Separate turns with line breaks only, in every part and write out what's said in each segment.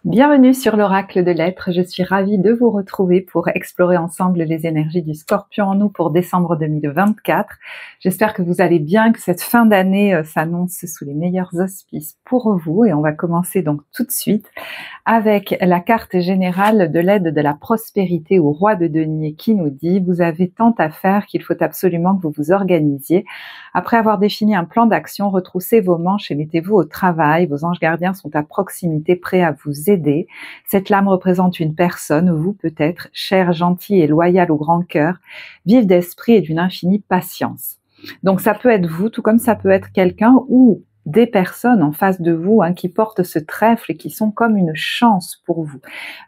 Bienvenue sur l'Oracle de l'Être, je suis ravie de vous retrouver pour explorer ensemble les énergies du Scorpion en nous pour décembre 2024. J'espère que vous allez bien, que cette fin d'année s'annonce sous les meilleurs auspices pour vous et on va commencer donc tout de suite avec la carte générale de l'aide de la prospérité au roi de denier qui nous dit « Vous avez tant à faire qu'il faut absolument que vous vous organisiez. Après avoir défini un plan d'action, retroussez vos manches et mettez-vous au travail. Vos anges gardiens sont à proximité, prêts à vous aider. Cette lame représente une personne, vous peut-être, chère, gentille et loyale au grand cœur, vive d'esprit et d'une infinie patience. » Donc ça peut être vous, tout comme ça peut être quelqu'un ou des personnes en face de vous qui portent ce trèfle et qui sont comme une chance pour vous.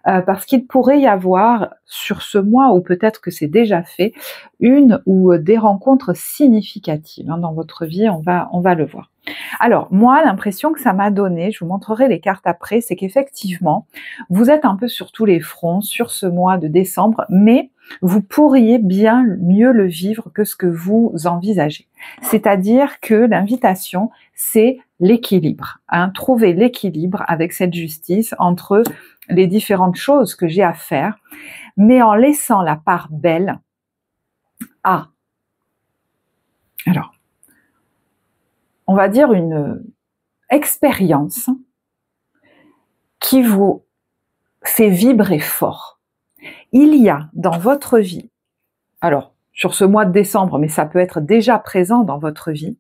Parce qu'il pourrait y avoir sur ce mois, ou peut-être que c'est déjà fait, une ou des rencontres significatives dans votre vie, on va le voir. Alors, moi, l'impression que ça m'a donné, je vous montrerai les cartes après, c'est qu'effectivement, vous êtes un peu sur tous les fronts sur ce mois de décembre, mais vous pourriez bien mieux le vivre que ce que vous envisagez. C'est-à-dire que l'invitation, c'est l'équilibre. Trouver l'équilibre avec cette justice entre les différentes choses que j'ai à faire, mais en laissant la part belle à, alors, on va dire une expérience qui vous fait vibrer fort. Il y a dans votre vie, alors sur ce mois de décembre, mais ça peut être déjà présent dans votre vie,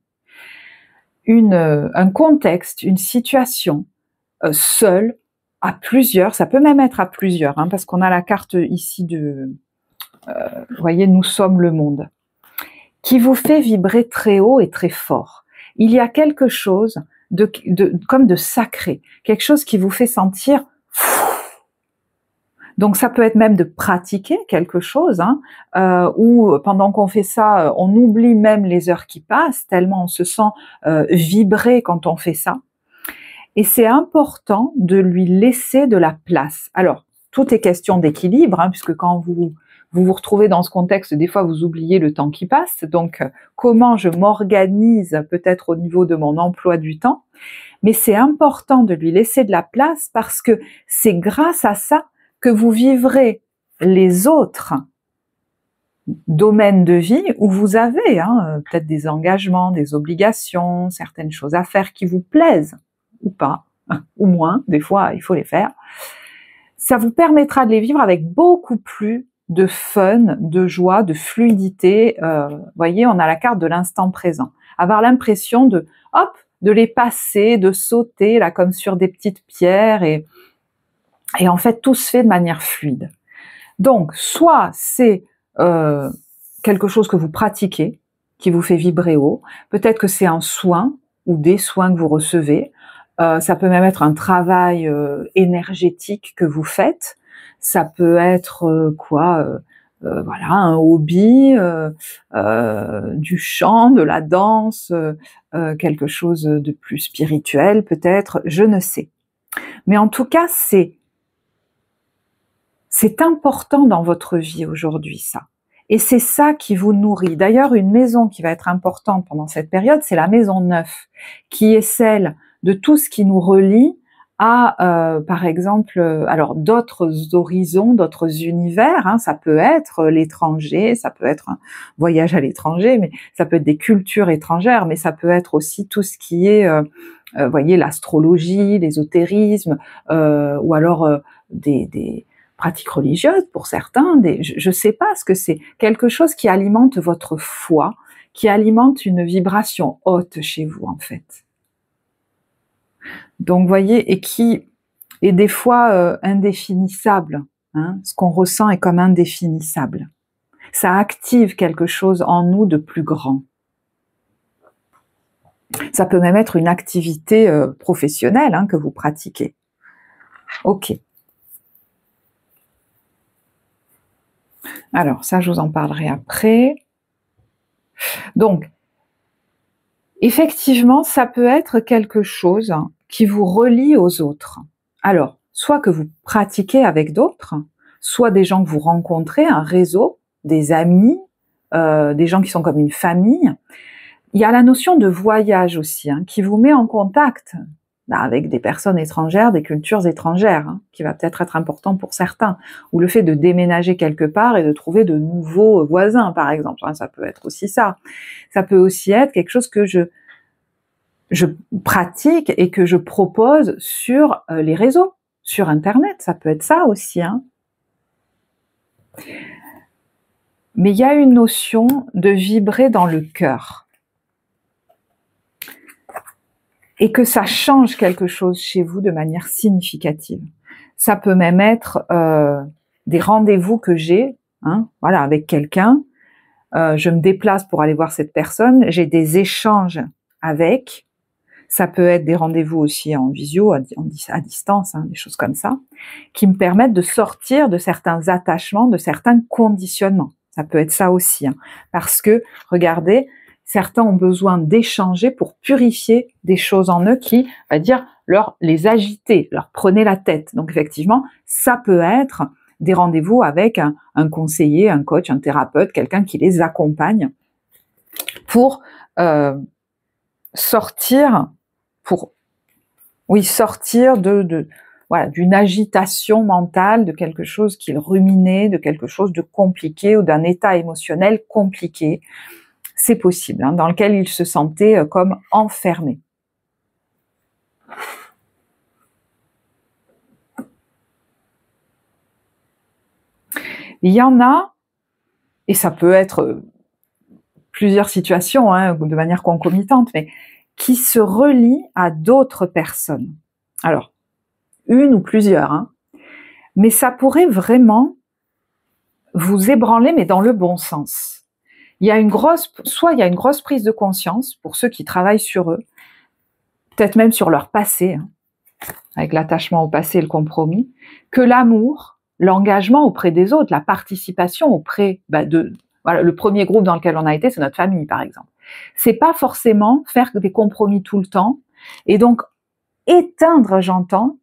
un contexte, une situation seule, à plusieurs, ça peut même être à plusieurs, parce qu'on a la carte ici de, vous voyez, nous sommes le monde, qui vous fait vibrer très haut et très fort. Il y a quelque chose comme de sacré, quelque chose qui vous fait sentir. Donc ça peut être même de pratiquer quelque chose, où pendant qu'on fait ça, on oublie même les heures qui passent, tellement on se sent vibrer quand on fait ça. Et c'est important de lui laisser de la place. Alors, tout est question d'équilibre, puisque quand vous vous retrouvez dans ce contexte, des fois vous oubliez le temps qui passe, donc comment je m'organise peut-être au niveau de mon emploi du temps, mais c'est important de lui laisser de la place parce que c'est grâce à ça que vous vivrez les autres domaines de vie où vous avez peut-être des engagements, des obligations, certaines choses à faire qui vous plaisent, ou pas, ou moins, des fois il faut les faire. Ça vous permettra de les vivre avec beaucoup plus de fun, de joie, de fluidité. Vous voyez, on a la carte de l'instant présent. Avoir l'impression de les passer, de sauter là comme sur des petites pierres et en fait tout se fait de manière fluide. Donc soit c'est quelque chose que vous pratiquez, qui vous fait vibrer haut, peut-être que c'est un soin ou des soins que vous recevez, ça peut même être un travail énergétique que vous faites, ça peut être voilà, un hobby, du chant, de la danse, quelque chose de plus spirituel peut-être, je ne sais. Mais en tout cas, c'est important dans votre vie aujourd'hui, ça. Et c'est ça qui vous nourrit. D'ailleurs, une maison qui va être importante pendant cette période, c'est la maison 9, qui est celle de tout ce qui nous relie à, par exemple, alors d'autres horizons, d'autres univers, ça peut être l'étranger, ça peut être un voyage à l'étranger, mais ça peut être des cultures étrangères, mais ça peut être aussi tout ce qui est, voyez, l'astrologie, l'ésotérisme, ou alors des pratiques religieuses pour certains, je ne sais pas ce que c'est, quelque chose qui alimente votre foi, qui alimente une vibration haute chez vous en fait. Donc vous voyez, et qui est des fois indéfinissable, ce qu'on ressent est comme indéfinissable. Ça active quelque chose en nous de plus grand. Ça peut même être une activité professionnelle que vous pratiquez. Ok. Alors, ça, je vous en parlerai après. Donc, effectivement, ça peut être quelque chose qui vous relie aux autres. Alors, soit que vous pratiquez avec d'autres, soit des gens que vous rencontrez, un réseau, des amis, des gens qui sont comme une famille. Il y a la notion de voyage aussi, qui vous met en contact avec des personnes étrangères, des cultures étrangères, hein, qui va peut-être être important pour certains, ou le fait de déménager quelque part et de trouver de nouveaux voisins, par exemple, hein, ça peut être aussi ça. Ça peut aussi être quelque chose que je pratique et que je propose sur les réseaux, sur Internet, ça peut être ça aussi, hein. Mais il y a une notion de vibrer dans le cœur. Et que ça change quelque chose chez vous de manière significative. Ça peut même être des rendez-vous que j'ai, hein, voilà, avec quelqu'un. Je me déplace pour aller voir cette personne. J'ai des échanges avec. Ça peut être des rendez-vous aussi en visio, à distance, hein, des choses comme ça, qui me permettent de sortir de certains attachements, de certains conditionnements. Ça peut être ça aussi, hein, parce que, regardez, certains ont besoin d'échanger pour purifier des choses en eux qui, on va dire, les agiter, leur prenaient la tête. Donc effectivement, ça peut être des rendez-vous avec un conseiller, un coach, un thérapeute, quelqu'un qui les accompagne pour sortir voilà, d'une agitation mentale, de quelque chose qu'ils ruminaient, de quelque chose de compliqué ou d'un état émotionnel compliqué. C'est possible, hein, dans lequel ils se sentaient comme enfermés. Il y en a, et ça peut être plusieurs situations, hein, de manière concomitante, mais qui se relient à d'autres personnes. Alors, une ou plusieurs, hein, mais ça pourrait vraiment vous ébranler, mais dans le bon sens. Soit il y a une grosse prise de conscience pour ceux qui travaillent sur eux, peut-être même sur leur passé, hein, avec l'attachement au passé et le compromis, que l'amour, l'engagement auprès des autres, la participation auprès voilà, le premier groupe dans lequel on a été, c'est notre famille, par exemple. C'est pas forcément faire des compromis tout le temps, et donc éteindre, j'entends,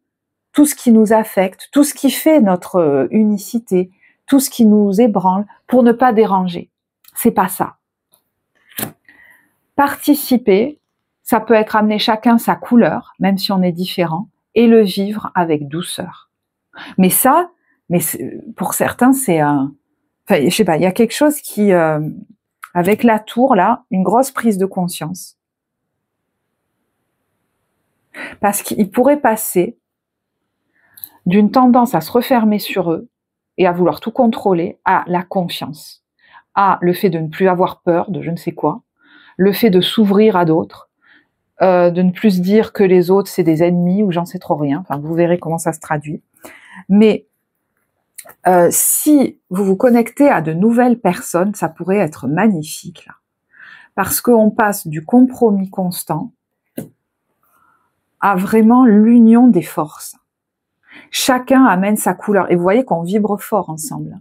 tout ce qui nous affecte, tout ce qui fait notre unicité, tout ce qui nous ébranle, pour ne pas déranger. C'est pas ça. Participer, ça peut être amener chacun sa couleur, même si on est différent, et le vivre avec douceur. Mais pour certains, c'est je sais pas, il y a quelque chose qui, avec la tour, là, une grosse prise de conscience. Parce qu'ils pourraient passer d'une tendance à se refermer sur eux et à vouloir tout contrôler, à la confiance, à le fait de ne plus avoir peur de je ne sais quoi, le fait de s'ouvrir à d'autres, de ne plus se dire que les autres c'est des ennemis ou j'en sais trop rien, enfin vous verrez comment ça se traduit. Mais si vous vous connectez à de nouvelles personnes, ça pourrait être magnifique, là. Parce qu'on passe du compromis constant à vraiment l'union des forces. Chacun amène sa couleur. Et vous voyez qu'on vibre fort ensemble.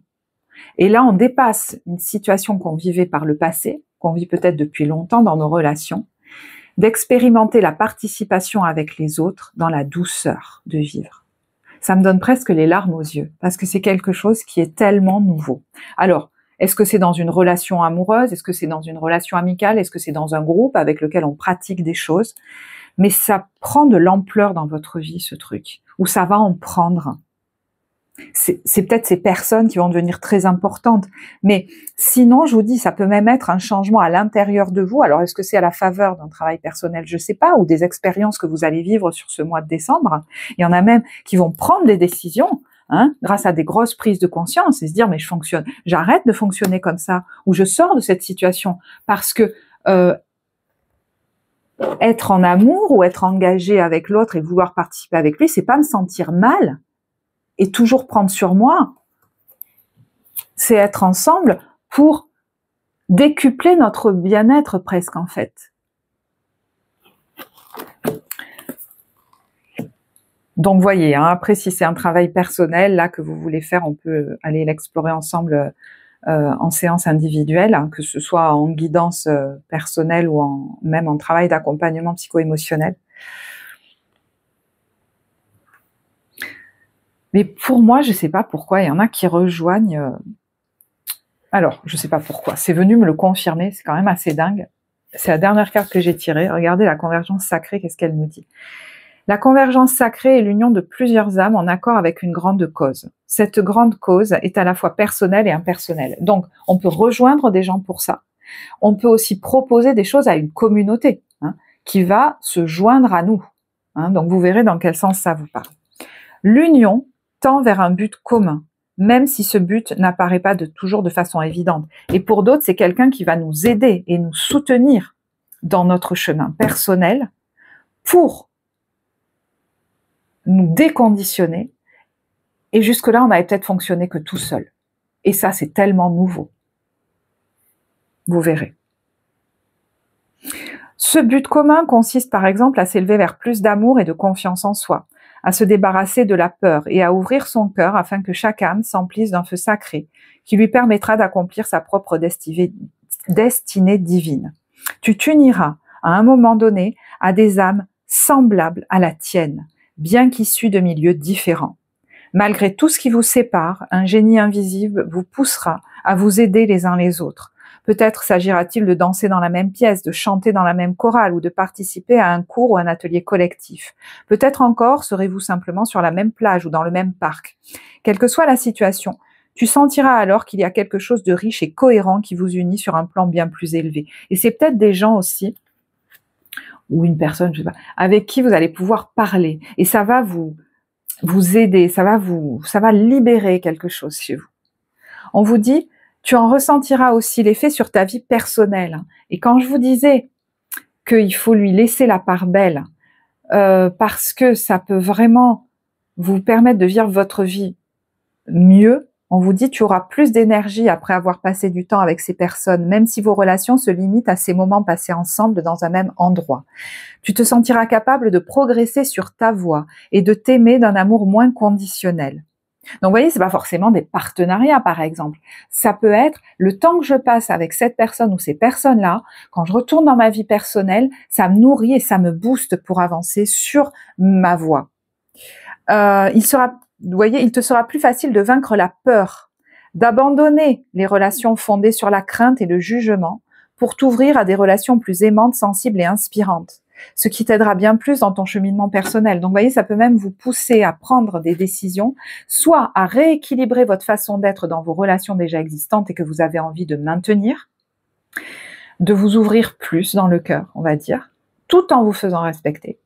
Et là, on dépasse une situation qu'on vivait par le passé, qu'on vit peut-être depuis longtemps dans nos relations, d'expérimenter la participation avec les autres dans la douceur de vivre. Ça me donne presque les larmes aux yeux, parce que c'est quelque chose qui est tellement nouveau. Alors, est-ce que c'est dans une relation amoureuse? Est-ce que c'est dans une relation amicale? Est-ce que c'est dans un groupe avec lequel on pratique des choses? Mais ça prend de l'ampleur dans votre vie, ce truc, ou ça va en prendre. C'est peut-être ces personnes qui vont devenir très importantes, mais sinon, je vous dis, ça peut même être un changement à l'intérieur de vous. Alors, est-ce que c'est à la faveur d'un travail personnel? Je sais pas, ou des expériences que vous allez vivre sur ce mois de décembre. Il y en a même qui vont prendre des décisions, hein, grâce à des grosses prises de conscience et se dire, mais j'arrête de fonctionner comme ça, ou je sors de cette situation, parce que être en amour ou être engagé avec l'autre et vouloir participer avec lui, c'est pas me sentir mal et toujours prendre sur moi. C'est être ensemble pour décupler notre bien-être presque, en fait. Donc, voyez, hein, après, si c'est un travail personnel, là, que vous voulez faire, on peut aller l'explorer ensemble en séance individuelle, hein, que ce soit en guidance personnelle ou même en travail d'accompagnement psycho-émotionnel. Mais pour moi, je sais pas pourquoi, il y en a qui rejoignent... Alors, je sais pas pourquoi, c'est venu me le confirmer, c'est quand même assez dingue. C'est la dernière carte que j'ai tirée. Regardez la convergence sacrée, qu'est-ce qu'elle nous dit? La convergence sacrée est l'union de plusieurs âmes en accord avec une grande cause. Cette grande cause est à la fois personnelle et impersonnelle. Donc, on peut rejoindre des gens pour ça. On peut aussi proposer des choses à une communauté qui va se joindre à nous. Donc, vous verrez dans quel sens ça vous parle. L'union tend vers un but commun, même si ce but n'apparaît pas toujours de façon évidente. Et pour d'autres, c'est quelqu'un qui va nous aider et nous soutenir dans notre chemin personnel pour nous déconditionner. Et jusque-là, on n'avait peut-être fonctionné que tout seul. Et ça, c'est tellement nouveau. Vous verrez. Ce but commun consiste par exemple à s'élever vers plus d'amour et de confiance en soi, à se débarrasser de la peur et à ouvrir son cœur afin que chaque âme s'emplisse d'un feu sacré qui lui permettra d'accomplir sa propre destinée divine. Tu t'uniras à un moment donné à des âmes semblables à la tienne, bien qu'issues de milieux différents. Malgré tout ce qui vous sépare, un génie invisible vous poussera à vous aider les uns les autres. Peut-être s'agira-t-il de danser dans la même pièce, de chanter dans la même chorale ou de participer à un cours ou un atelier collectif. Peut-être encore serez-vous simplement sur la même plage ou dans le même parc. Quelle que soit la situation, tu sentiras alors qu'il y a quelque chose de riche et cohérent qui vous unit sur un plan bien plus élevé. Et c'est peut-être des gens aussi, ou une personne, je sais pas, avec qui vous allez pouvoir parler. Et ça va vous aider, ça va libérer quelque chose chez vous. On vous dit, tu en ressentiras aussi l'effet sur ta vie personnelle. Et quand je vous disais qu'il faut lui laisser la part belle, parce que ça peut vraiment vous permettre de vivre votre vie mieux, on vous dit tu auras plus d'énergie après avoir passé du temps avec ces personnes, même si vos relations se limitent à ces moments passés ensemble dans un même endroit. Tu te sentiras capable de progresser sur ta voie et de t'aimer d'un amour moins conditionnel. Donc, vous voyez, c'est pas forcément des partenariats, par exemple. Ça peut être le temps que je passe avec cette personne ou ces personnes-là, quand je retourne dans ma vie personnelle, ça me nourrit et ça me booste pour avancer sur ma voie. Vous voyez, il te sera plus facile de vaincre la peur, d'abandonner les relations fondées sur la crainte et le jugement pour t'ouvrir à des relations plus aimantes, sensibles et inspirantes. Ce qui t'aidera bien plus dans ton cheminement personnel. Donc, vous voyez, ça peut même vous pousser à prendre des décisions, soit à rééquilibrer votre façon d'être dans vos relations déjà existantes et que vous avez envie de maintenir, de vous ouvrir plus dans le cœur, on va dire, tout en vous faisant respecter.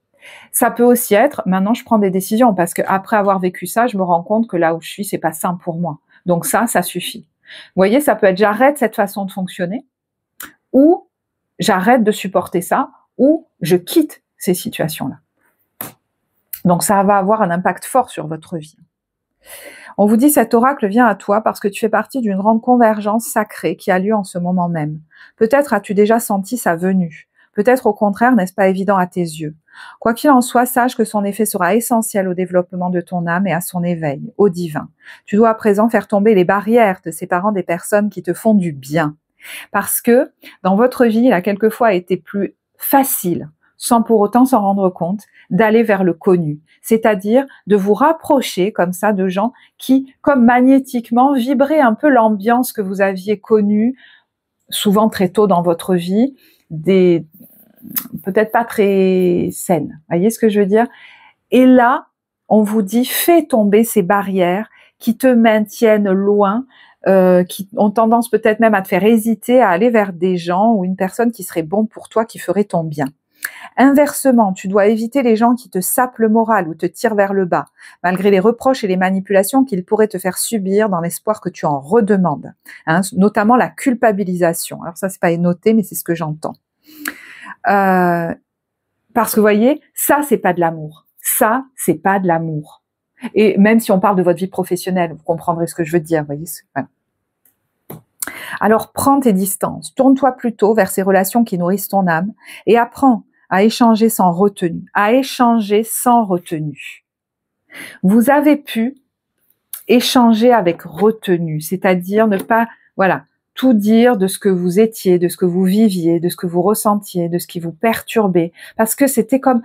Ça peut aussi être, maintenant je prends des décisions parce qu'après avoir vécu ça, je me rends compte que là où je suis, c'est pas sain pour moi. Donc ça suffit. Vous voyez, ça peut être j'arrête cette façon de fonctionner, ou j'arrête de supporter ça, ou je quitte ces situations-là. Donc ça va avoir un impact fort sur votre vie. On vous dit cet oracle vient à toi parce que tu fais partie d'une grande convergence sacrée qui a lieu en ce moment même. Peut-être as-tu déjà senti sa venue. Peut-être au contraire n'est-ce pas évident à tes yeux. Quoi qu'il en soit, sache que son effet sera essentiel au développement de ton âme et à son éveil, au divin. Tu dois à présent faire tomber les barrières te séparant des personnes qui te font du bien. Parce que dans votre vie, il a quelquefois été plus facile, sans pour autant s'en rendre compte, d'aller vers le connu. C'est-à-dire de vous rapprocher comme ça de gens qui, comme magnétiquement, vibraient un peu l'ambiance que vous aviez connue, souvent très tôt dans votre vie, peut-être pas très saines. Voyez ce que je veux dire? Et là, on vous dit, fais tomber ces barrières qui te maintiennent loin, qui ont tendance peut-être même à te faire hésiter à aller vers des gens ou une personne qui serait bon pour toi, qui ferait ton bien. Inversement, tu dois éviter les gens qui te sapent le moral ou te tirent vers le bas, malgré les reproches et les manipulations qu'ils pourraient te faire subir dans l'espoir que tu en redemandes, notamment la culpabilisation. Alors ça, c'est pas noté, mais c'est ce que j'entends. Parce que vous voyez, ça, c'est pas de l'amour. Ça, c'est pas de l'amour. Et même si on parle de votre vie professionnelle, vous comprendrez ce que je veux dire. Vous voyez, voilà. Alors, prends tes distances. Tourne-toi plutôt vers ces relations qui nourrissent ton âme et apprends à échanger sans retenue. À échanger sans retenue. Vous avez pu échanger avec retenue, c'est-à-dire ne pas, voilà, tout dire de ce que vous étiez, de ce que vous viviez, de ce que vous ressentiez, de ce qui vous perturbait, parce que c'était comme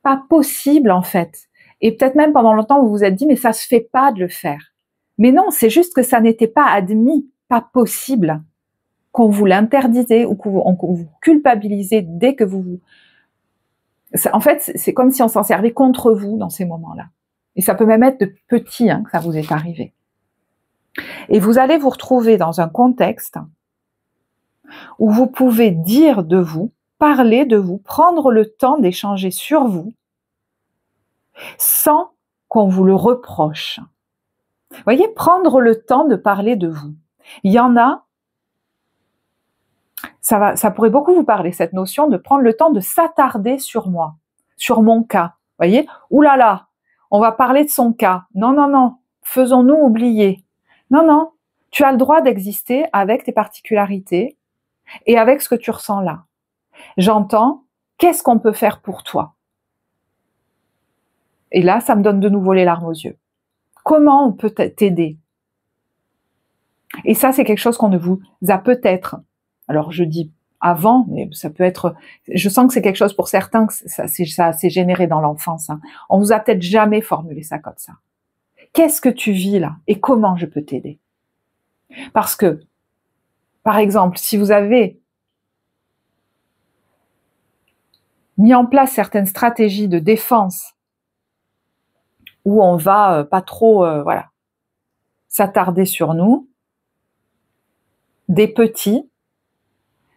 pas possible en fait. Et peut-être même pendant longtemps vous vous êtes dit mais ça se fait pas de le faire. Mais non, c'est juste que ça n'était pas admis, pas possible, qu'on vous l'interdisait ou qu'on vous culpabilisait dès que vous En fait, c'est comme si on s'en servait contre vous dans ces moments-là. Et ça peut même être de petit que ça vous est arrivé. Et vous allez vous retrouver dans un contexte où vous pouvez dire de vous, parler de vous, prendre le temps d'échanger sur vous, sans qu'on vous le reproche. Vous voyez, prendre le temps de parler de vous. Il y en a, ça pourrait beaucoup vous parler, cette notion de prendre le temps de s'attarder sur moi, sur mon cas. Vous voyez, ouh là là, on va parler de son cas. Non, non, non, faisons-nous oublier. Non, non, tu as le droit d'exister avec tes particularités et avec ce que tu ressens là. J'entends, qu'est-ce qu'on peut faire pour toi? Et là, ça me donne de nouveau les larmes aux yeux. Comment on peut t'aider? Et ça, c'est quelque chose qu'on ne vous a peut-être, alors je dis avant, mais ça peut être, je sens que c'est quelque chose pour certains, que ça s'est généré dans l'enfance. On vous a peut-être jamais formulé ça comme ça. Qu'est-ce que tu vis là? Et comment je peux t'aider? Parce que, par exemple, si vous avez mis en place certaines stratégies de défense où on va pas trop s'attarder sur nous, des petits,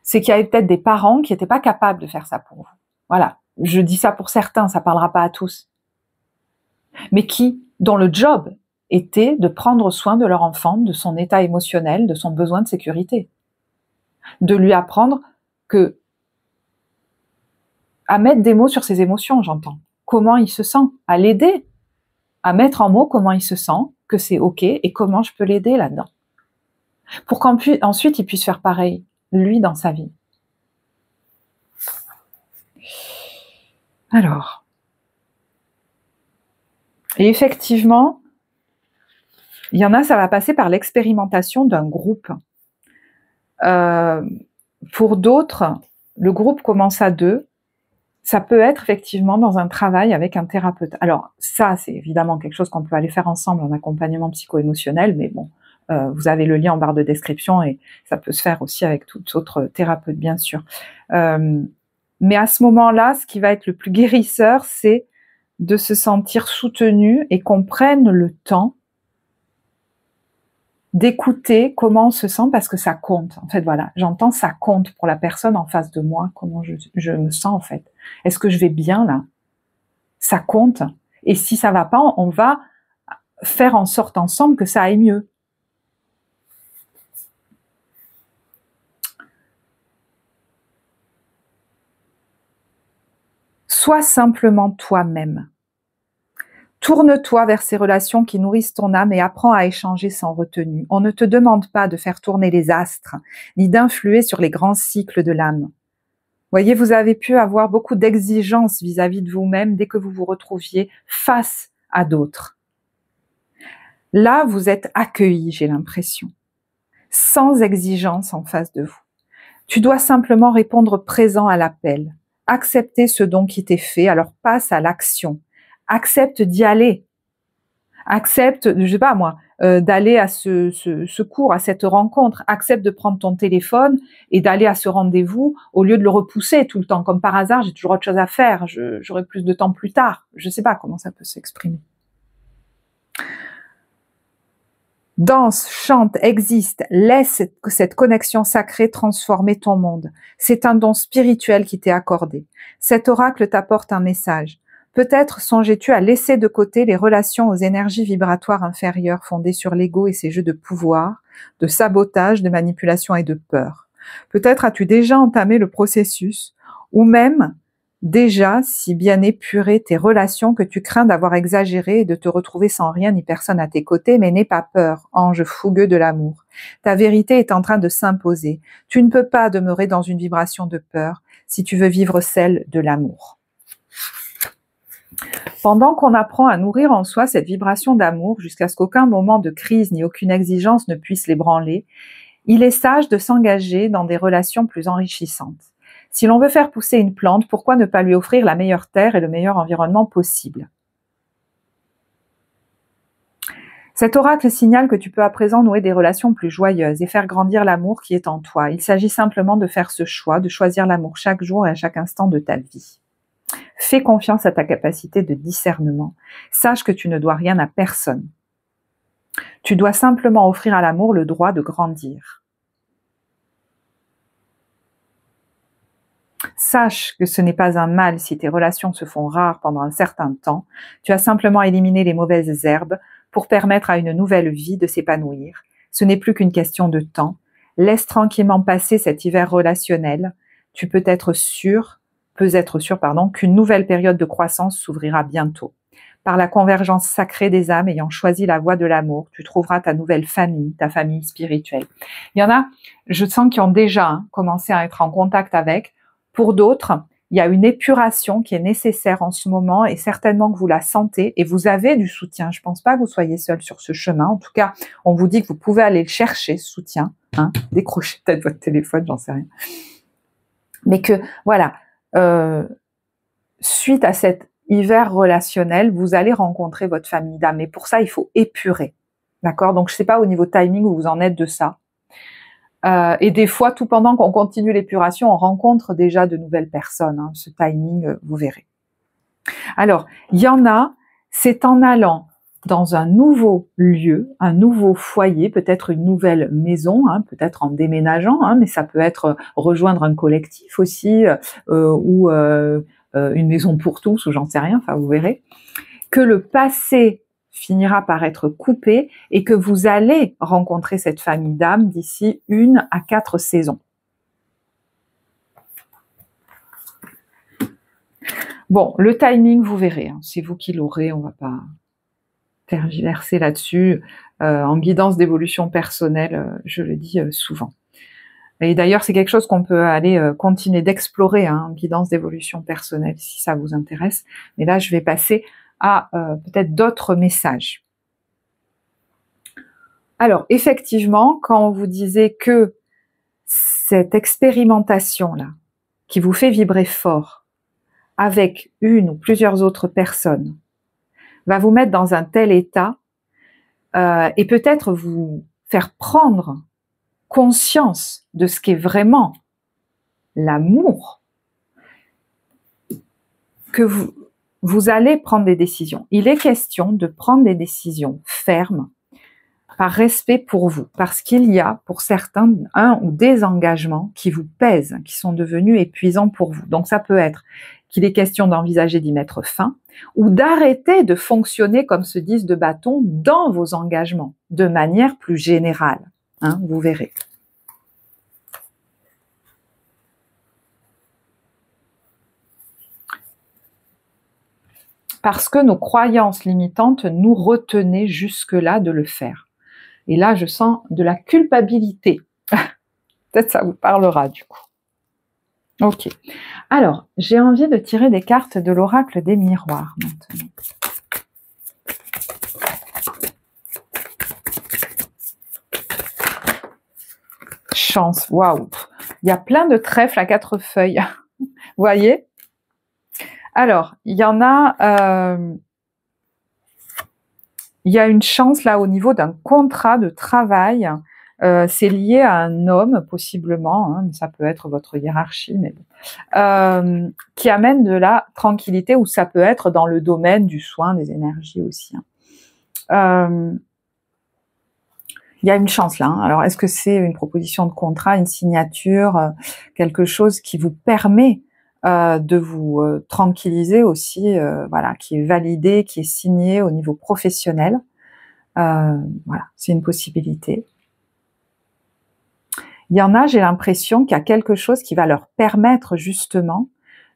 c'est qu'il y avait peut-être des parents qui n'étaient pas capables de faire ça pour vous. Voilà, je dis ça pour certains, ça parlera pas à tous. Mais dont le job était de prendre soin de leur enfant, de son état émotionnel, de son besoin de sécurité. De lui apprendre à mettre des mots sur ses émotions, j'entends. Comment il se sent, à l'aider, à mettre en mots comment il se sent, que c'est ok, et comment je peux l'aider là-dedans. Pour qu'ensuite il puisse faire pareil, lui, dans sa vie. Alors, et effectivement, il y en a, ça va passer par l'expérimentation d'un groupe. Pour d'autres, le groupe commence à 2. Ça peut être effectivement dans un travail avec un thérapeute. Alors ça, c'est évidemment quelque chose qu'on peut aller faire ensemble en accompagnement psycho-émotionnel, mais bon, vous avez le lien en barre de description et ça peut se faire aussi avec tout autre thérapeute, bien sûr. Mais à ce moment-là, ce qui va être le plus guérisseur, c'est de se sentir soutenu et qu'on prenne le temps d'écouter comment on se sent, parce que ça compte. En fait, voilà, j'entends ça compte pour la personne en face de moi, comment je me sens en fait. Est-ce que je vais bien là? Ça compte. Et si ça va pas, on va faire en sorte ensemble que ça aille mieux. Sois simplement toi-même. Tourne-toi vers ces relations qui nourrissent ton âme et apprends à échanger sans retenue. On ne te demande pas de faire tourner les astres, ni d'influer sur les grands cycles de l'âme. Voyez, vous avez pu avoir beaucoup d'exigences vis-à-vis de vous-même dès que vous vous retrouviez face à d'autres. Là, vous êtes accueilli, j'ai l'impression, sans exigence en face de vous. Tu dois simplement répondre présent à l'appel, accepter ce don qui t'est fait, alors passe à l'action. Accepte d'y aller. Accepte, je sais pas moi, d'aller à ce cours, à cette rencontre. Accepte de prendre ton téléphone et d'aller à ce rendez-vous au lieu de le repousser tout le temps. Comme par hasard, j'ai toujours autre chose à faire. J'aurai plus de temps plus tard. Je sais pas comment ça peut s'exprimer. Danse, chante, existe, laisse cette connexion sacrée transformer ton monde. C'est un don spirituel qui t'est accordé. Cet oracle t'apporte un message. Peut-être songeais-tu à laisser de côté les relations aux énergies vibratoires inférieures fondées sur l'ego et ses jeux de pouvoir, de sabotage, de manipulation et de peur. Peut-être as-tu déjà entamé le processus, ou même déjà si bien épuré tes relations que tu crains d'avoir exagéré et de te retrouver sans rien ni personne à tes côtés, mais n'aie pas peur, ange fougueux de l'amour. Ta vérité est en train de s'imposer. Tu ne peux pas demeurer dans une vibration de peur si tu veux vivre celle de l'amour. Pendant qu'on apprend à nourrir en soi cette vibration d'amour jusqu'à ce qu'aucun moment de crise ni aucune exigence ne puisse l'ébranler, il est sage de s'engager dans des relations plus enrichissantes. Si l'on veut faire pousser une plante, pourquoi ne pas lui offrir la meilleure terre et le meilleur environnement possible? Cet oracle signale que tu peux à présent nouer des relations plus joyeuses et faire grandir l'amour qui est en toi. Il s'agit simplement de faire ce choix, de choisir l'amour chaque jour et à chaque instant de ta vie. Fais confiance à ta capacité de discernement. Sache que tu ne dois rien à personne. Tu dois simplement offrir à l'amour le droit de grandir. Sache que ce n'est pas un mal si tes relations se font rares pendant un certain temps. Tu as simplement éliminé les mauvaises herbes pour permettre à une nouvelle vie de s'épanouir. Ce n'est plus qu'une question de temps. Laisse tranquillement passer cet hiver relationnel. Tu peux être sûr qu'une nouvelle période de croissance s'ouvrira bientôt. Par la convergence sacrée des âmes ayant choisi la voie de l'amour, tu trouveras ta nouvelle famille, ta famille spirituelle. Il y en a, je sens, qui ont déjà commencé à être en contact avec. Pour d'autres, il y a une épuration qui est nécessaire en ce moment et certainement que vous la sentez et vous avez du soutien. Je ne pense pas que vous soyez seul sur ce chemin. En tout cas, on vous dit que vous pouvez aller le chercher, ce soutien. Décrochez peut-être votre téléphone, j'en sais rien. Mais que, voilà, suite à cet hiver relationnel, vous allez rencontrer votre famille d'âme. Et pour ça, il faut épurer. D'accord? Donc, je ne sais pas au niveau timing où vous en êtes de ça. Et des fois, tout pendant qu'on continue l'épuration, on rencontre déjà de nouvelles personnes. Ce timing, vous verrez. Alors, il y en a, c'est en allant dans un nouveau lieu, un nouveau foyer, peut-être une nouvelle maison, peut-être en déménageant, mais ça peut être rejoindre un collectif aussi, ou une maison pour tous, ou j'en sais rien, enfin vous verrez, que le passé finira par être coupé et que vous allez rencontrer cette famille d'âmes d'ici 1 à 4 saisons. Bon, le timing, vous verrez, c'est vous qui l'aurez, on va pas tergiverser là-dessus. En guidance d'évolution personnelle, je le dis souvent. Et d'ailleurs, c'est quelque chose qu'on peut aller continuer d'explorer, en guidance d'évolution personnelle, si ça vous intéresse. Mais là, je vais passer à peut-être d'autres messages. Alors, effectivement, quand on vous disait que cette expérimentation-là, qui vous fait vibrer fort, avec une ou plusieurs autres personnes, va vous mettre dans un tel état et peut-être vous faire prendre conscience de ce qu'est vraiment l'amour, que vous allez prendre des décisions. Il est question de prendre des décisions fermes par respect pour vous, parce qu'il y a pour certains un ou des engagements qui vous pèsent, qui sont devenus épuisants pour vous. Donc ça peut être qu'il est question d'envisager d'y mettre fin ou d'arrêter de fonctionner comme ce 10 de bâton dans vos engagements, de manière plus générale. Vous verrez. Parce que nos croyances limitantes nous retenaient jusque-là de le faire. Et là, je sens de la culpabilité. Peut-être ça vous parlera du coup. Ok. Alors, j'ai envie de tirer des cartes de l'oracle des miroirs maintenant. Chance, waouh. Il y a plein de trèfles à 4 feuilles. Vous voyez? Alors, il y en a... il y a une chance là au niveau d'un contrat de travail. C'est lié à un homme, possiblement, ça peut être votre hiérarchie, mais bon, qui amène de la tranquillité, ou ça peut être dans le domaine du soin, des énergies aussi. Il y a une chance là. Alors, est-ce que c'est une proposition de contrat, une signature, quelque chose qui vous permet de vous tranquilliser aussi, voilà, qui est validé, qui est signé au niveau professionnel. Voilà, c'est une possibilité. Il y en a, j'ai l'impression qu'il y a quelque chose qui va leur permettre justement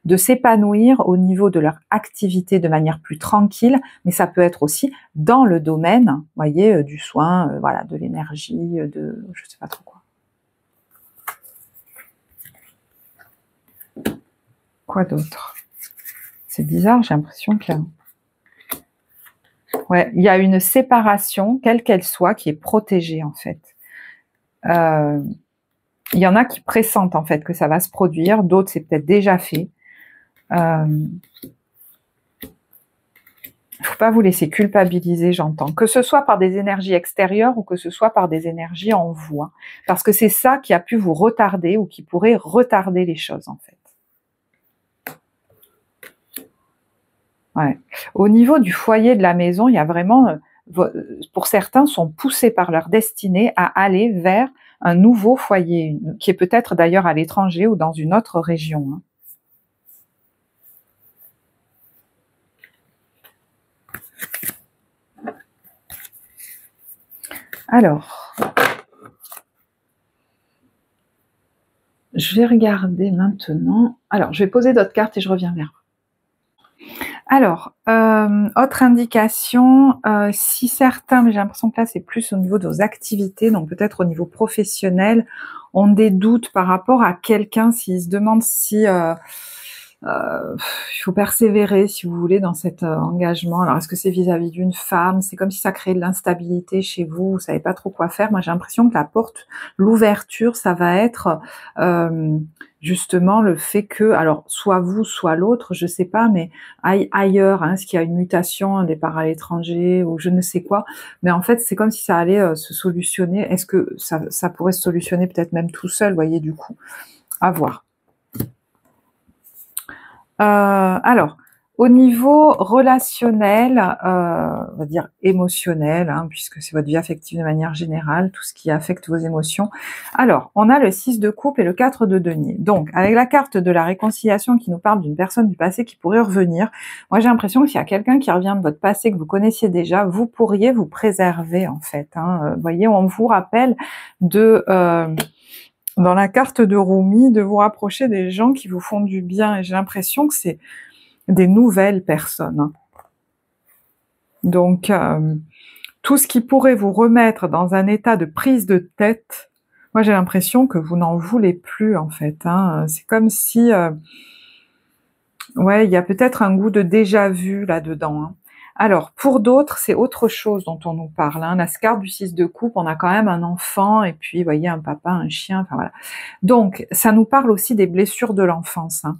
de s'épanouir au niveau de leur activité de manière plus tranquille, mais ça peut être aussi dans le domaine, vous voyez, du soin, voilà, de l'énergie, de je sais pas trop quoi. Quoi d'autre? C'est bizarre, j'ai l'impression que... Ouais, il y a une séparation, quelle qu'elle soit, qui est protégée en fait. Il y en a qui pressentent en fait que ça va se produire, d'autres c'est peut-être déjà fait. Il ne faut pas vous laisser culpabiliser, j'entends. Que ce soit par des énergies extérieures ou que ce soit par des énergies en vous. Parce que c'est ça qui a pu vous retarder ou qui pourrait retarder les choses en fait. Ouais. Au niveau du foyer de la maison, il y a vraiment, pour certains, sont poussés par leur destinée à aller vers un nouveau foyer, qui est peut-être d'ailleurs à l'étranger ou dans une autre région, hein. Alors, je vais regarder maintenant. Alors, je vais poser d'autres cartes et je reviens vers vous. Alors, autre indication, si certains, mais j'ai l'impression que là c'est plus au niveau de vos activités, donc peut-être au niveau professionnel, ont des doutes par rapport à quelqu'un, s'ils se demandent si il faut persévérer, si vous voulez, dans cet engagement. Alors, est-ce que c'est vis-à-vis d'une femme? C'est comme si ça crée de l'instabilité chez vous, vous savez pas trop quoi faire. Moi, j'ai l'impression que la porte, l'ouverture, ça va être justement le fait que, alors, soit vous, soit l'autre, je sais pas, mais ailleurs, hein, est-ce qu'il y a une mutation, un départ à l'étranger, ou je ne sais quoi. Mais en fait, c'est comme si ça allait se solutionner. Est-ce que ça pourrait se solutionner peut-être même tout seul, voyez, du coup, à voir. Alors, au niveau relationnel, on va dire émotionnel, hein, puisque c'est votre vie affective de manière générale, tout ce qui affecte vos émotions. Alors, on a le 6 de coupe et le 4 de denier. Donc, avec la carte de la réconciliation qui nous parle d'une personne du passé qui pourrait revenir, moi j'ai l'impression que s'il y a quelqu'un qui revient de votre passé que vous connaissiez déjà, vous pourriez vous préserver en fait, hein. Vous voyez, on vous rappelle de... dans la carte de Rumi, de vous rapprocher des gens qui vous font du bien. Et j'ai l'impression que c'est des nouvelles personnes, hein. Donc, tout ce qui pourrait vous remettre dans un état de prise de tête, moi j'ai l'impression que vous n'en voulez plus, en fait, hein. C'est comme si... ouais, il y a peut-être un goût de déjà-vu là-dedans, hein. Alors, pour d'autres, c'est autre chose dont on nous parle, hein. La carte du 6 de coupe, on a quand même un enfant, et puis, vous voyez, un papa, un chien, enfin voilà. Donc, ça nous parle aussi des blessures de l'enfance, hein.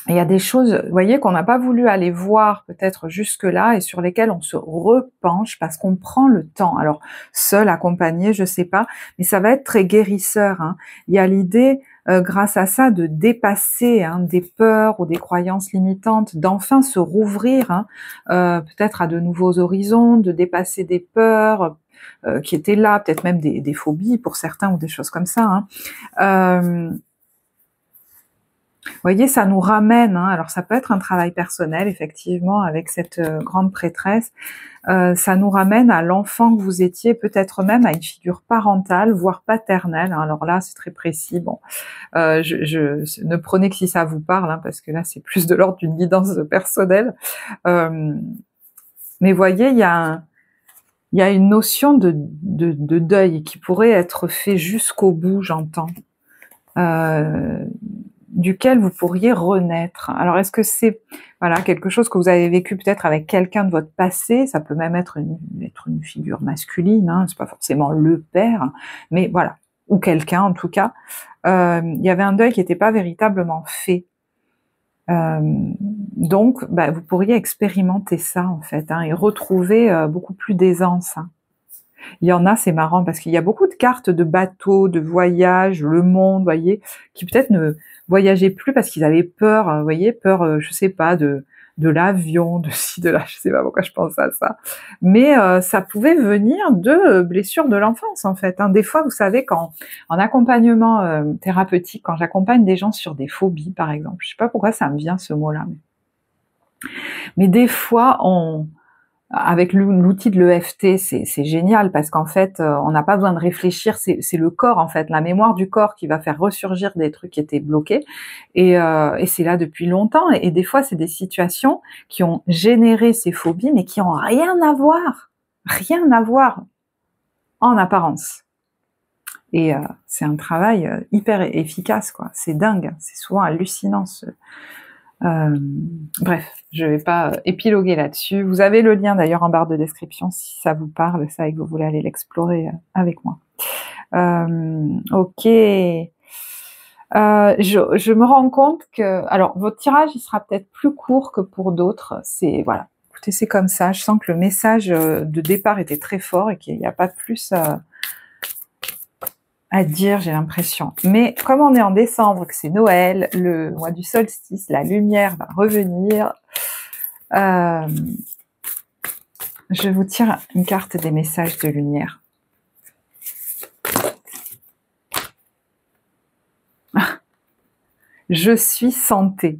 Il y a des choses, vous voyez, qu'on n'a pas voulu aller voir peut-être jusque-là et sur lesquelles on se repenche parce qu'on prend le temps. Alors, seul, accompagné, je sais pas, mais ça va être très guérisseur, hein. Il y a l'idée, grâce à ça, de dépasser, hein, des peurs ou des croyances limitantes, d'enfin se rouvrir, hein, peut-être à de nouveaux horizons, de dépasser des peurs qui étaient là, peut-être même des phobies pour certains ou des choses comme ça, hein. Vous voyez, ça nous ramène, hein, alors ça peut être un travail personnel, effectivement, avec cette grande prêtresse, ça nous ramène à l'enfant que vous étiez, peut-être même à une figure parentale, voire paternelle, hein. Alors là, c'est très précis, bon, ne prenez que si ça vous parle, hein, parce que là, c'est plus de l'ordre d'une guidance personnelle, mais vous voyez, il y a une notion de deuil qui pourrait être fait jusqu'au bout, j'entends, duquel vous pourriez renaître. Alors, est-ce que c'est voilà quelque chose que vous avez vécu peut-être avec quelqu'un de votre passé? Ça peut même être une figure masculine, hein, c'est pas forcément le père, mais voilà, ou quelqu'un en tout cas. Il y avait un deuil qui n'était pas véritablement fait. Donc, vous pourriez expérimenter ça en fait, hein, et retrouver beaucoup plus d'aisance, hein. Il y en a, c'est marrant, parce qu'il y a beaucoup de cartes de bateaux, de voyages, le monde, voyez, qui peut-être ne voyageaient plus parce qu'ils avaient peur, vous voyez, peur, je sais pas, de l'avion, de ci, de là, je sais pas pourquoi je pense à ça. Mais ça pouvait venir de blessures de l'enfance, en fait, hein. Des fois, vous savez, en accompagnement thérapeutique, quand j'accompagne des gens sur des phobies, par exemple, je sais pas pourquoi ça me vient ce mot-là, mais des fois, avec l'outil de l'EFT, c'est génial parce qu'en fait, on n'a pas besoin de réfléchir, c'est le corps en fait, la mémoire du corps qui va faire ressurgir des trucs qui étaient bloqués, et c'est là depuis longtemps, et des fois c'est des situations qui ont généré ces phobies mais qui ont rien à voir en apparence. Et c'est un travail hyper efficace, quoi. C'est dingue, c'est souvent hallucinant. Bref, je vais pas épiloguer là-dessus. Vous avez le lien d'ailleurs en barre de description si ça vous parle, ça, et que vous voulez aller l'explorer avec moi. Ok. Je me rends compte que, alors, votre tirage, il sera peut-être plus court que pour d'autres. C'est, voilà. Écoutez, c'est comme ça. Je sens que le message de départ était très fort et qu'il n'y a pas de plus à dire, j'ai l'impression. Mais comme on est en décembre, que c'est Noël, le mois du solstice, la lumière va revenir. Je vous tire une carte des messages de lumière. Je suis santé.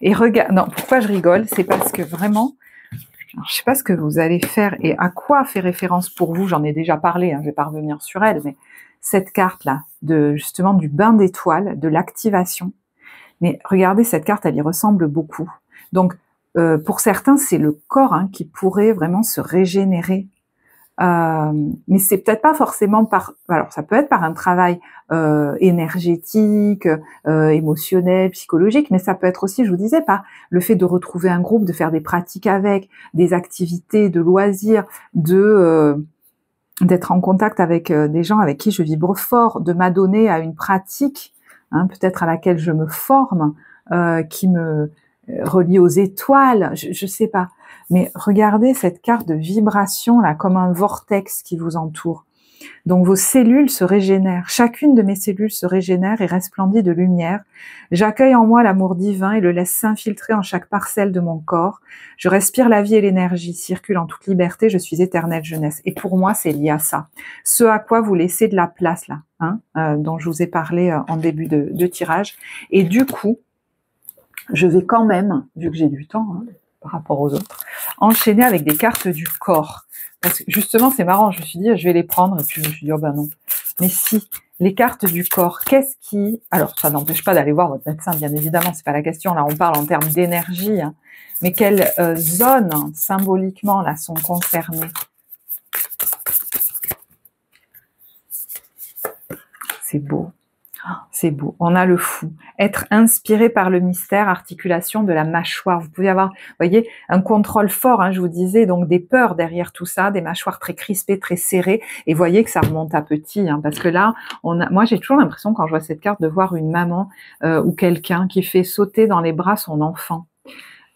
Et regarde, non, pourquoi je rigole? C'est parce que vraiment, alors, je sais pas ce que vous allez faire et à quoi fait référence pour vous. J'en ai déjà parlé, hein, je vais pas revenir sur elle, mais cette carte-là, justement du bain d'étoiles, de l'activation. Mais regardez, cette carte, elle y ressemble beaucoup. Donc, pour certains, c'est le corps hein, qui pourrait vraiment se régénérer. Mais c'est peut-être pas forcément par... Alors, ça peut être par un travail énergétique, émotionnel, psychologique, mais ça peut être aussi, je vous disais, par le fait de retrouver un groupe, de faire des pratiques avec, des activités, de loisirs, d'être en contact avec des gens avec qui je vibre fort, de m'adonner à une pratique, hein, peut-être à laquelle je me forme, qui me relie aux étoiles, je sais pas. Mais regardez cette carte de vibration là, comme un vortex qui vous entoure. Donc vos cellules se régénèrent. Chacune de mes cellules se régénère et resplendit de lumière. J'accueille en moi l'amour divin et le laisse s'infiltrer en chaque parcelle de mon corps. Je respire la vie et l'énergie, circule en toute liberté. Je suis éternelle jeunesse. Et pour moi, c'est lié à ça. Ce à quoi vous laissez de la place là, hein, dont je vous ai parlé en début de tirage. Et du coup, je vais quand même, vu que j'ai du temps, hein, par rapport aux autres, enchaîner avec des cartes du corps. Parce que justement, c'est marrant, je me suis dit, je vais les prendre, et puis je me suis dit, oh ben non. Mais si, les cartes du corps, qu'est-ce qui... Alors, ça n'empêche pas d'aller voir votre médecin, bien évidemment, c'est pas la question, là on parle en termes d'énergie, hein. Mais quelles zones, symboliquement, là, sont concernées? C'est beau. C'est beau. On a le fou. Être inspiré par le mystère, articulation de la mâchoire. Vous pouvez avoir, vous voyez, un contrôle fort, hein, je vous disais, donc des peurs derrière tout ça, des mâchoires très crispées, très serrées. Et voyez que ça remonte à petit, hein, parce que là, moi j'ai toujours l'impression quand je vois cette carte de voir une maman ou quelqu'un qui fait sauter dans les bras son enfant.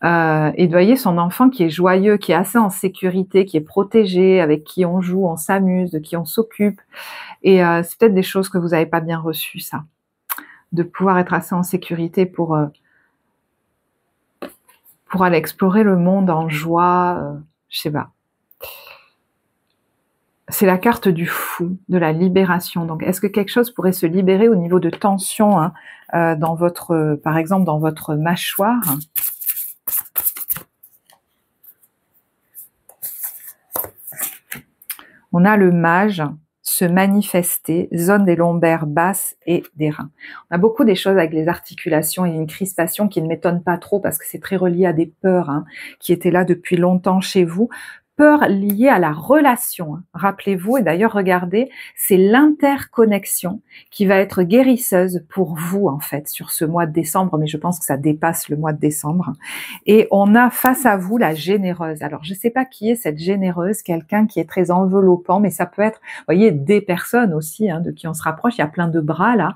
Et de voyez son enfant qui est joyeux, qui est assez en sécurité, qui est protégé, avec qui on joue, on s'amuse, de qui on s'occupe. Et c'est peut-être des choses que vous n'avez pas bien reçues, ça. De pouvoir être assez en sécurité pour aller explorer le monde en joie, je sais pas. C'est la carte du fou, de la libération. Donc, est-ce que quelque chose pourrait se libérer au niveau de tension, hein, dans votre, par exemple, dans votre mâchoire? On a le mage, se manifester, zone des lombaires basses et des reins. On a beaucoup des choses avec les articulations et une crispation qui ne m'étonne pas trop parce que c'est très relié à des peurs, hein, qui étaient là depuis longtemps chez vous. Peur liée à la relation, hein. Rappelez-vous, et d'ailleurs regardez, c'est l'interconnexion qui va être guérisseuse pour vous en fait sur ce mois de décembre, mais je pense que ça dépasse le mois de décembre. Et on a face à vous la généreuse. Alors je ne sais pas qui est cette généreuse, quelqu'un qui est très enveloppant, mais ça peut être, vous voyez, des personnes aussi, hein, de qui on se rapproche. Il y a plein de bras là,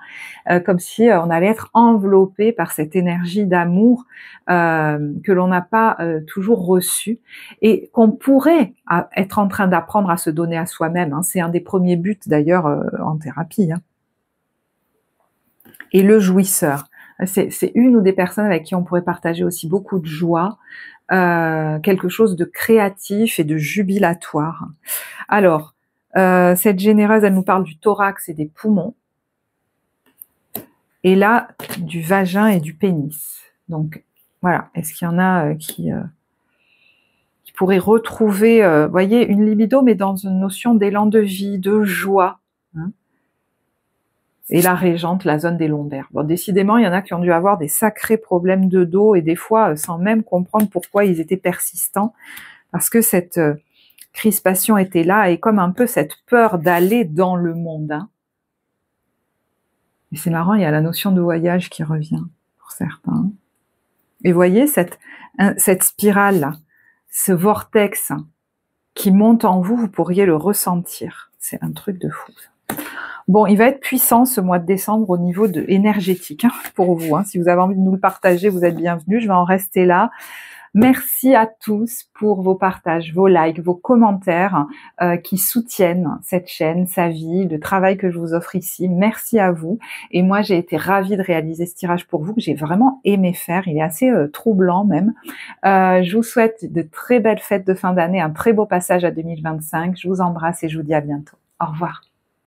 comme si on allait être enveloppé par cette énergie d'amour que l'on n'a pas toujours reçue et qu'on pourrait être en train d'apprendre à se donner à soi-même, hein. C'est un des premiers buts d'ailleurs en thérapie, hein. Et le jouisseur, c'est une ou des personnes avec qui on pourrait partager aussi beaucoup de joie, quelque chose de créatif et de jubilatoire. Alors, cette généreuse, elle nous parle du thorax et des poumons, et là, du vagin et du pénis. Donc, voilà, est-ce qu'il y en a qui pourraient retrouver, voyez, une libido, mais dans une notion d'élan de vie, de joie, hein. Et la régente, la zone des lombaires. Bon, décidément, il y en a qui ont dû avoir des sacrés problèmes de dos, et des fois, sans même comprendre pourquoi ils étaient persistants, parce que cette crispation était là, et comme un peu cette peur d'aller dans le monde, hein. Et c'est marrant, il y a la notion de voyage qui revient, pour certains. Et voyez, cette spirale-là, ce vortex qui monte en vous, vous pourriez le ressentir. C'est un truc de fou, ça. Bon, il va être puissant ce mois de décembre au niveau énergétique, hein, pour vous, hein. Si vous avez envie de nous le partager, vous êtes bienvenus. Je vais en rester là. Merci à tous pour vos partages, vos likes, vos commentaires qui soutiennent cette chaîne, sa vie, le travail que je vous offre ici. Merci à vous. Et moi, j'ai été ravie de réaliser ce tirage pour vous, que j'ai vraiment aimé faire. Il est assez troublant même. Je vous souhaite de très belles fêtes de fin d'année, un très beau passage à 2025. Je vous embrasse et je vous dis à bientôt. Au revoir.